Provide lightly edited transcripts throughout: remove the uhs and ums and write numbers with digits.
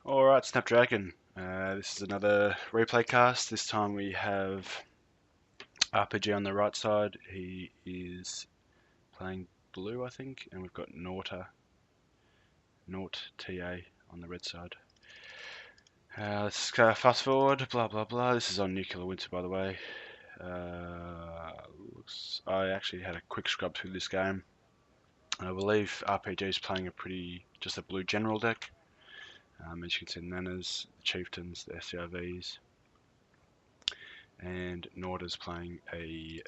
Alright, Snapdragon. This is another replay cast. This time we have RPG on the right side. He is playing blue, I think, and we've got NortTA on the red side. Let's fast forward, blah blah blah. This is on Nuclear Winter, by the way. I actually had a quick scrub through this game. I believe RPG is playing just a blue general deck. As you can see, Nanas, the Chieftains, the SCRVs, and NortTA's playing a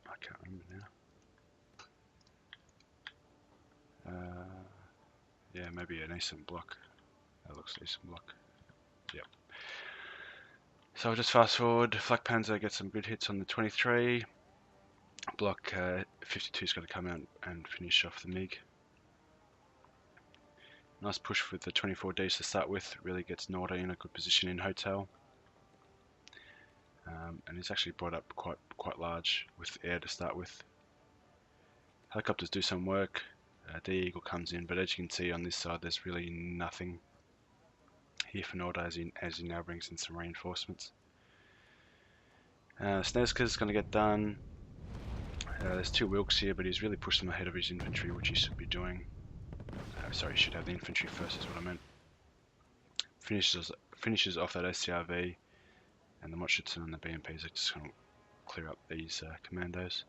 I can't remember now. Yeah, maybe an Eastern Bloc. That looks Eastern Bloc. Yep. So I'll just fast forward. Flak Panzer gets some good hits on the 23. Bloc 52's got to come out and finish off the MiG. Nice push with the 24Ds to start with. Really gets NortTA in a good position in hotel. And he's actually brought up quite large with air to start with. Helicopters do some work. D-Eagle comes in, but as you can see on this side, there's really nothing here for NortTA as he now brings in some reinforcements. Snezka's going to get done. There's two Wilks here, but he's really pushed them ahead of his infantry, which he should be doing. Sorry, he should have the infantry first, is what I meant. Finishes off that SCRV, and the Motschützen and the BMPs are just going to clear up these commandos.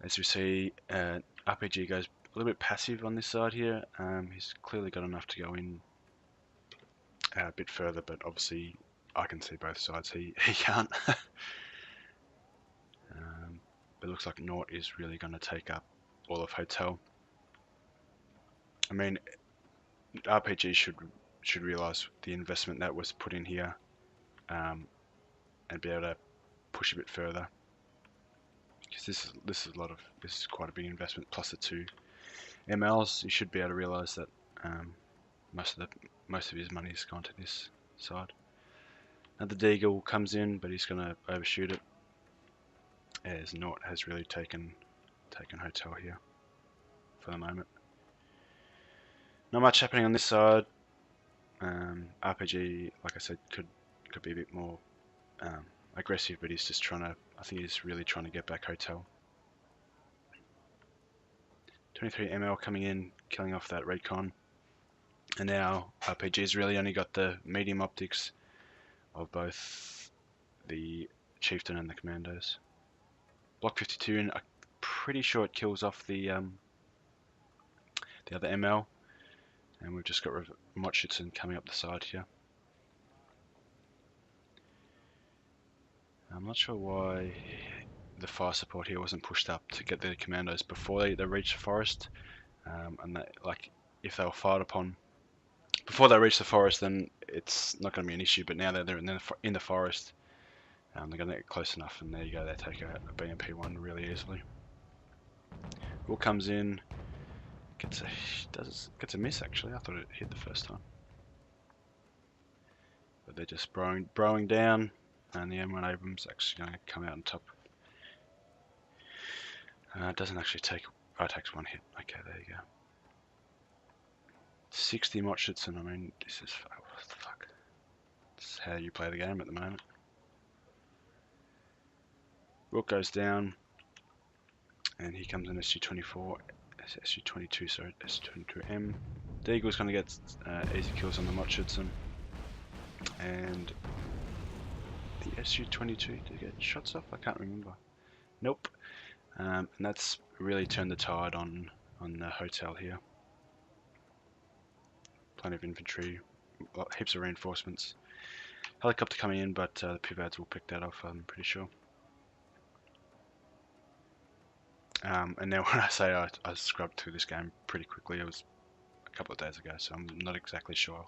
As we see, RPG goes a little bit passive on this side here. He's clearly got enough to go in a bit further, but obviously I can see both sides. He can't. But it looks like Nort is really going to take up all of hotel. I mean, RPG should realise the investment that was put in here, and be able to push a bit further. Because this is quite a big investment, plus the two MLs. You should be able to realise that most of his money has gone to this side. Now the D-Eagle comes in, but he's going to overshoot it, as Nort has really taken hotel here for the moment. Not much happening on this side. RPG, like I said, could be a bit more aggressive, but he's just I think he's really trying to get back hotel. 23 ML coming in, killing off that recon. And now RPG's really only got the medium optics of both the Chieftain and the Commandos. Bloc 52, and I'm pretty sure it kills off the other ML. And we've just got Motschützen coming up the side here. I'm not sure why the fire support here wasn't pushed up to get the commandos before they reach the forest. And that, like, if they were fired upon before they reach the forest, then it's not going to be an issue. But now that they're in the forest, they're going to get close enough, and there you go, they take a BMP1 really easily. Will comes in, gets a miss actually. I thought it hit the first time. But they're just broing down, and the M1 Abrams actually going to come out on top. It doesn't actually take. Oh, it takes one hit. Okay, there you go. 60 Motschützen. I mean, this is what the fuck. This is how you play the game at the moment. Rook goes down, and here comes an SU-24, SU-22, sorry, SU-22M. The Eagle's going to get easy kills on the Motschützen, and the SU-22, did it get shots off? I can't remember. Nope. And that's really turned the tide on the hotel here. Plenty of infantry, heaps of reinforcements. Helicopter coming in, but the Pivads will pick that off, I'm pretty sure. And now when I say I scrubbed through this game pretty quickly, it was a couple of days ago, so I'm not exactly sure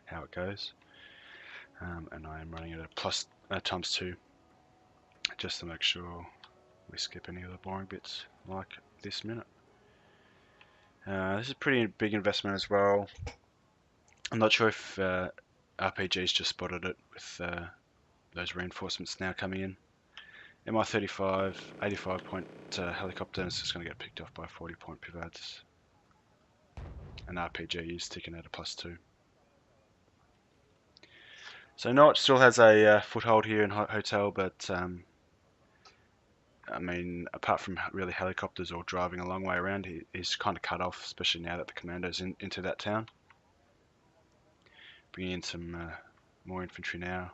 how it goes. And I am running it at plus ×2, just to make sure we skip any of the boring bits like this minute. This is a pretty big investment as well. I'm not sure if RPG's just spotted it with those reinforcements now coming in. MI-35, 85 point helicopter, and it's just going to get picked off by 40 point pivads. And RPG is ticking at a +2. So Nort still has a foothold here in Hotel, but I mean, apart from really helicopters or driving a long way around, he's kind of cut off, especially now that the commando's into that town. Bringing in some more infantry now.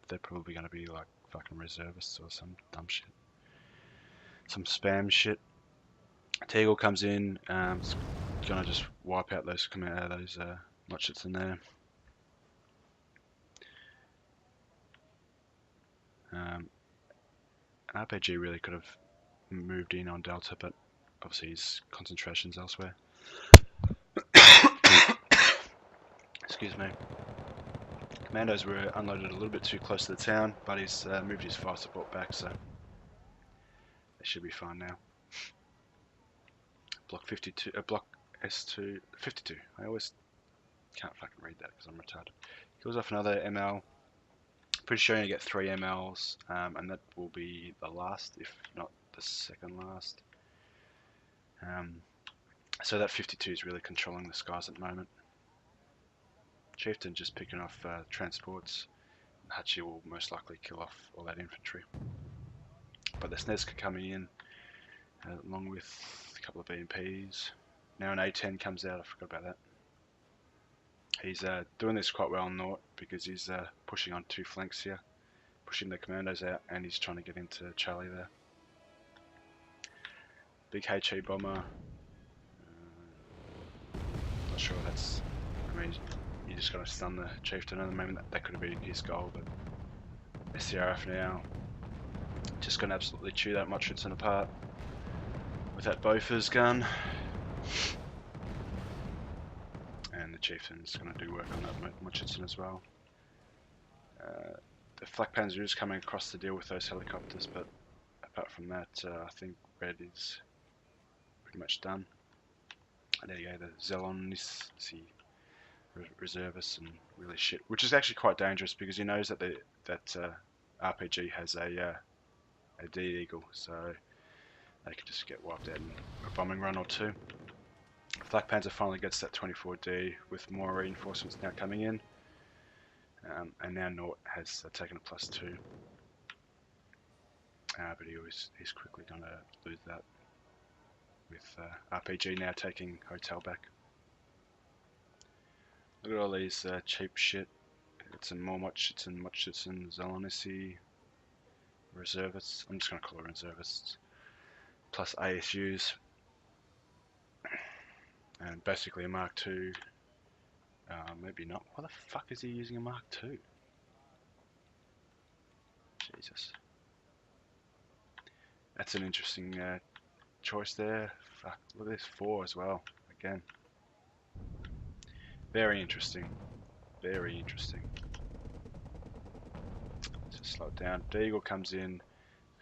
They're probably going to be like fucking reservists or some dumb shit. Some spam shit. Teagle comes in, it's going to just wipe out those Motchits in there. An RPG really could have moved in on Delta, but obviously his concentration's elsewhere. Excuse me. Commandos were unloaded a little bit too close to the town, but he's moved his fire support back, so they should be fine now. Bloc 52, Bloc S2, 52. I always can't fucking read that because I'm retarded. Kills off another ML. Pretty sure you get 3 MLs, and that will be the last, if not the second last. So that 52 is really controlling the skies at the moment. Chieftain just picking off transports. Hachi will most likely kill off all that infantry. But the Sneska coming in, along with a couple of BMPs. Now an A10 comes out, I forgot about that. He's doing this quite well on Nort because he's pushing on 2 flanks here, pushing the commandos out, and he's trying to get into Charlie there. Big HE bomber. Not sure that's. I mean, you just got to stun the chieftain at the moment. That could have been his goal, but SCRF now just going to absolutely chew that Motchitson apart with that Bofors gun. And the chieftain's going to do work on that Motchitson as well. The flak panzer is coming across to deal with those helicopters, but apart from that, I think red is pretty much done. And there you go, the Zelon reservists and really shit, which is actually quite dangerous because he knows that RPG has a D Eagle, so they could just get wiped out in a bombing run or 2. Flak Panzer finally gets that 24D with more reinforcements now coming in, and now Nort has taken a +2, but he's quickly going to lose that with RPG now taking Hotel back. Look at all these cheap shit. It's in more Motchitson, Zelonisi, reservists. I'm just going to call it reservists. Plus ASUs. And basically a Mark II. Maybe not. Why the fuck is he using a Mark II? Jesus. That's an interesting choice there. Fuck, look at this 4 as well. Again. Very interesting. Very interesting. Let's just slow it down. Deagle comes in.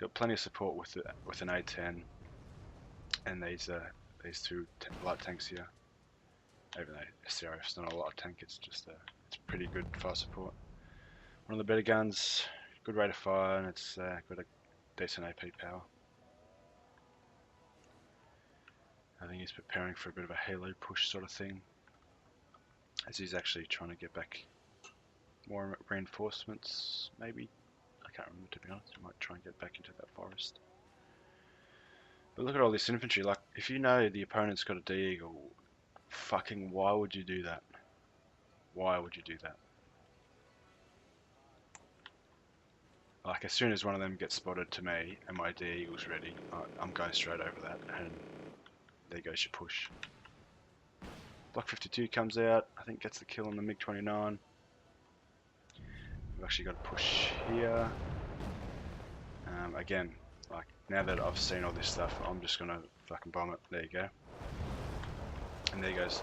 Got plenty of support with an A10 and these 2 light tanks here. Even though SCRF's not a lot of tank, it's just it's pretty good fire support. One of the better guns, good rate of fire, and it's got a decent AP power. I think he's preparing for a bit of a halo push sort of thing, as he's actually trying to get back more reinforcements. Maybe, I can't remember to be honest. He might try and get back into that forest. But look at all this infantry. Like, if you know the opponent's got a D Eagle, fucking why would you do that? Why would you do that? Like, as soon as one of them gets spotted to me and my D Eagle's ready, I'm going straight over that, and there goes your push. Bloc 52 comes out, I think gets the kill on the MiG-29. We've actually got to push here. Again, like, now that I've seen all this stuff, I'm just gonna fucking bomb it. There you go. And there goes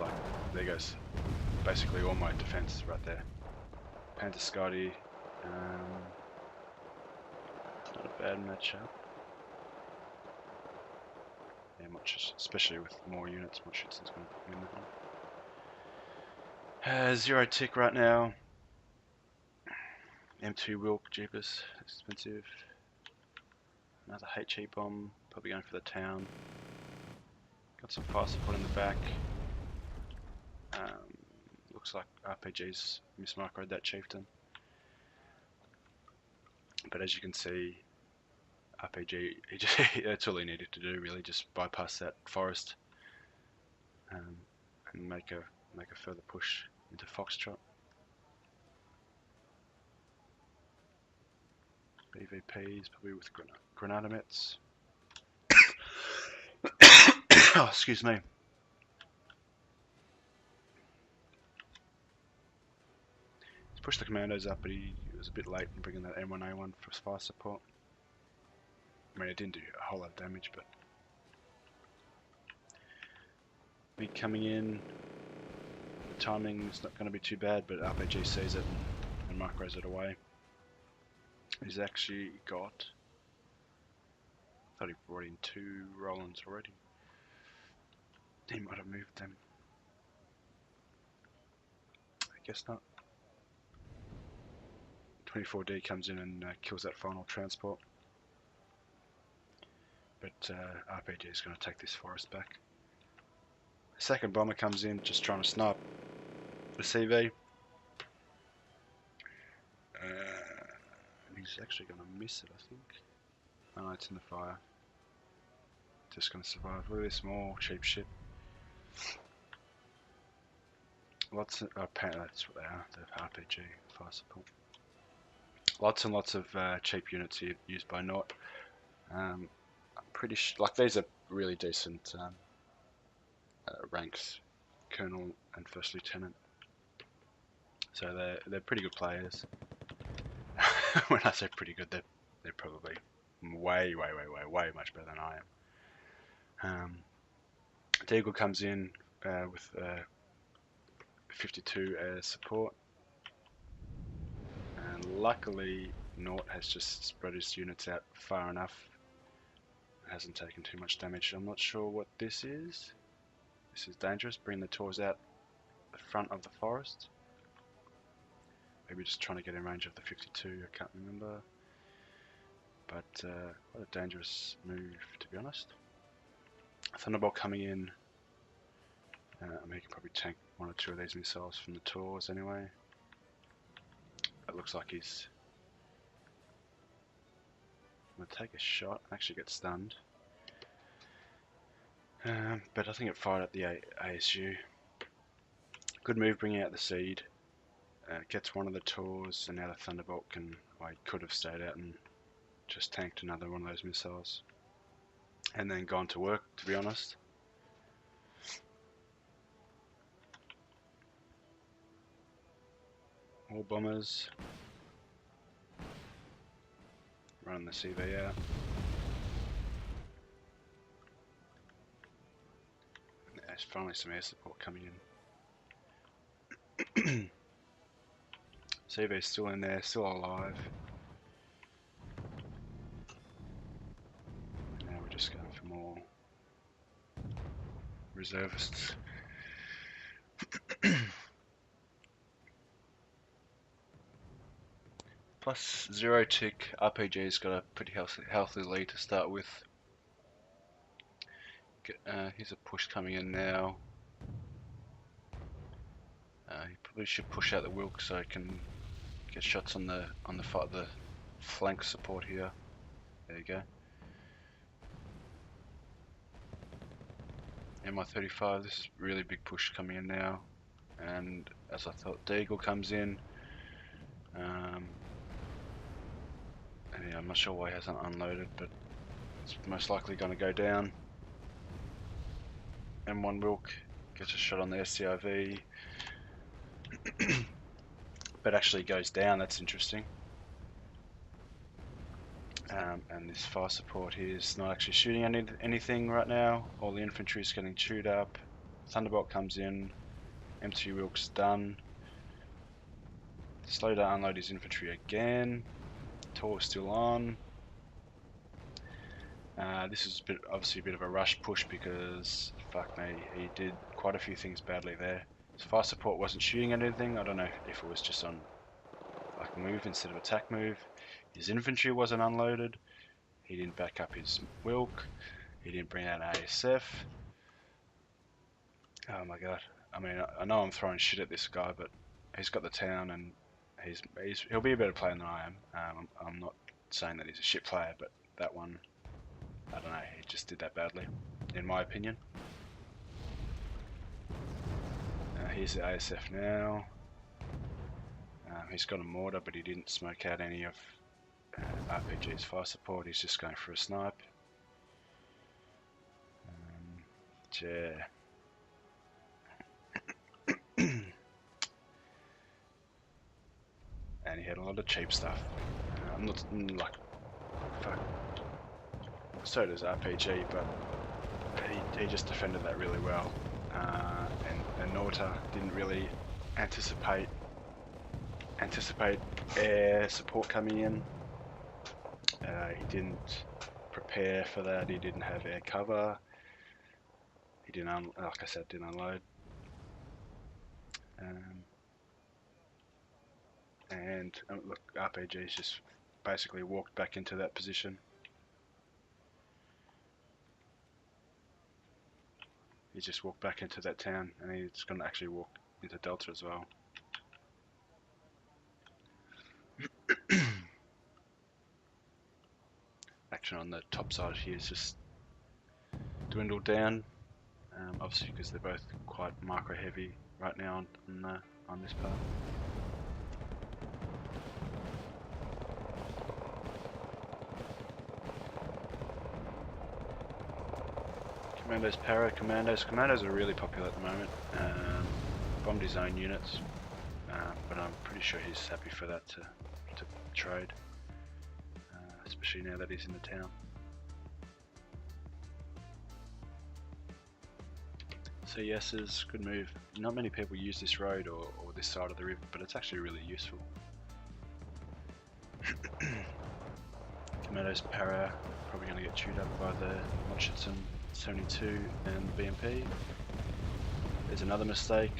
basically all my defense right there. Panther Scotty, not a bad matchup. Yeah, especially with more units, Motchitson's going to win that one. 0 tick right now. M2 Wilk, jeepers, expensive. Another HE bomb, probably going for the town. Got some fire support in the back. Looks like RPG's mismicroed that chieftain. But as you can see, RPG, that's all he needed to do really, just bypass that forest and make a further push into Foxtrot. BVPs, probably with grenadamets. Oh, excuse me. He's pushed the commandos up, but he was a bit late in bringing that M1A1 for fire support. I mean, it didn't do a whole lot of damage, but me coming in, the timing's not going to be too bad, but RPG sees it and micros it away. He's actually got, I thought he brought in 2 Rolands already. He might have moved them. I guess not. 24D comes in and kills that final transport. But RPG is going to take this forest back. The second bomber comes in, just trying to snipe the CV. And he's actually going to miss it, I think. Oh no, it's in the fire. Just going to survive. Look at this small, cheap ship. Lots of, apparently that's what they are, the RPG fire support. Lots and lots of cheap units here used by Nort. I'm pretty like these are really decent ranks, Colonel and First Lieutenant. So they're pretty good players. When I say pretty good, they're probably way much better than I am. Deagle comes in with 52 as support, and luckily Nort has just spread his units out far enough. It hasn't taken too much damage. I'm not sure what this is. This is dangerous. Bring the Taurs out the front of the forest. Maybe just trying to get in range of the 52. I can't remember. But what a dangerous move, to be honest. Thunderbolt coming in. I mean, he can probably tank 1 or 2 of these missiles from the Taurs anyway. It looks like he's going to take a shot and actually get stunned. But I think it fired at the ASU. Good move bringing out the seed. Gets 1 of the Taurs, and now the Thunderbolt can, well, he could have stayed out and just tanked another 1 of those missiles. And then gone to work, to be honest. More bombers. Running the CV out. And there's finally some air support coming in. CV's still in there, still alive. Now we're just going for more reservists. Plus 0 tick. RPG's got a pretty healthy lead to start with. Here's a push coming in now. He probably should push out the Wilk so he can get shots on the flank support here. There you go. MI35. This is really big push coming in now, and as I thought, Deagle comes in. And yeah, I'm not sure why he hasn't unloaded, but it's most likely going to go down. M1 Wilk gets a shot on the SCIV, but actually goes down. That's interesting. And this fire support here is not actually shooting anything right now. All the infantry is getting chewed up. Thunderbolt comes in. M2 Wilk's done. Slow to unload his infantry again. Taur's still on. This is obviously a bit of a rush push because, fuck me, he did quite a few things badly there. His fire support wasn't shooting at anything. I don't know if it was just on like move instead of attack move. His infantry wasn't unloaded. He didn't back up his Wilk. He didn't bring out an ASF. Oh my god. I mean, I know I'm throwing shit at this guy, but he's got the town, and he'll be a better player than I am. I'm not saying that he's a shit player, but that one, I don't know, he just did that badly, in my opinion. Here's the ASF now. He's got a mortar, but he didn't smoke out any of RPG's fire support. He's just going for a snipe. Yeah. And he had a lot of cheap stuff. I'm not like, fuck. So does RPG, but he just defended that really well. And NortTA didn't really anticipate air support coming in. He didn't prepare for that. He didn't have air cover. He didn't, like I said, didn't unload. And look, RPG's just basically walked back into that position. He just walked back into that town, and he's going to actually walk into Delta as well. Action on the top side here is just dwindled down, obviously because they're both quite micro heavy right now on this part. Commandos, para commandos. Commandos are really popular at the moment. Bombed his own units, but I'm pretty sure he's happy for that to trade, especially now that he's in the town. So yes, it's a good move. Not many people use this road or this side of the river, but it's actually really useful. Commandos para, probably going to get chewed up by the Mechanized 72 and the BMP. There's another mistake,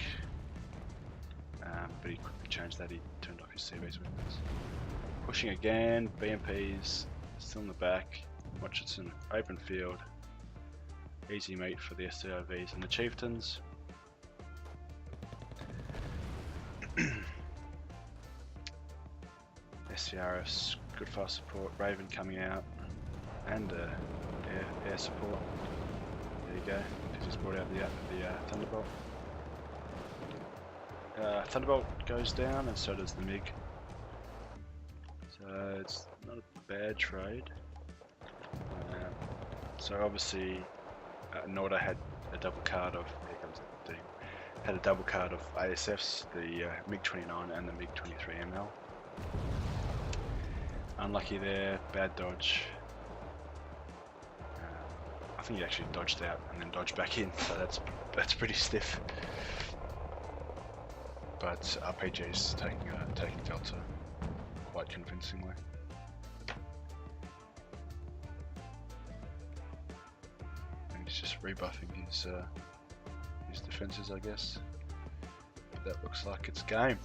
but he quickly changed that. He turned off his CV's weapons. Pushing again, BMP's still in the back. Mechanized open field. Easy meat for the STRVs and the Chieftains. SCRF's good fast support. Raven coming out, and air support. There you go. He just brought out the Thunderbolt. Thunderbolt goes down, and so does the MiG. So it's not a bad trade. So obviously, NortTA had a double card of ASFs, the MiG-29 and the MiG-23ML. Unlucky there, bad dodge. I think he actually dodged out and then dodged back in, so that's pretty stiff. But RPG's taking Delta quite convincingly. And he's just rebuffing his defenses, I guess. But that looks like it's game.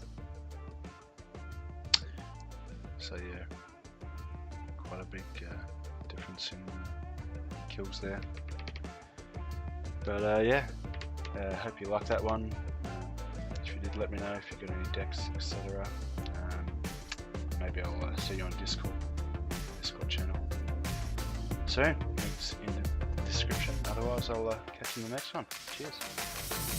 So yeah, quite a big difference in kills there. But yeah, hope you liked that one. If you did, let me know if you got any decks, etc. Maybe I'll see you on Discord channel soon. Links in the description. Otherwise, I'll catch you in the next one. Cheers.